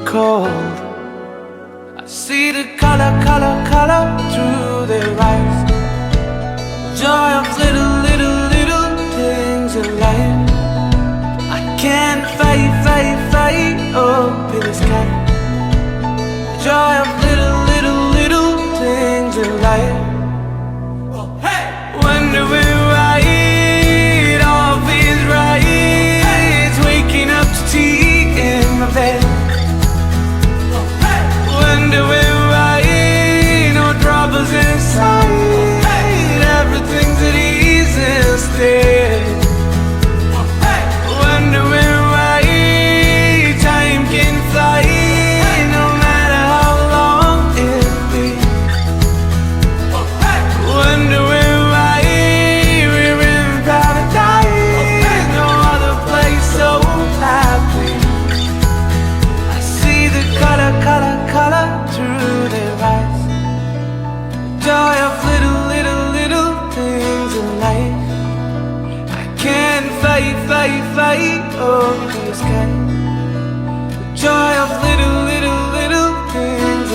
cold. I see the color, color, color through their eyes. Joy of little, little, little things in life. I can't fight, fight, fight up in the sky. Joy of little, little, little things in life. Wonder where I eat, all feels right. Waking up to tea in my bed. Wonder where I eat, no troubles inside. Everything's at ease instead. Wonder where I eat, time can fly, no matter how long it be. Wonder where I eat, we're in paradise, no other place so happy. I see the color, color, color through their eyes. Joy of little, little, little things in life. I can't fight, fight, fight up in the sky. Joy of little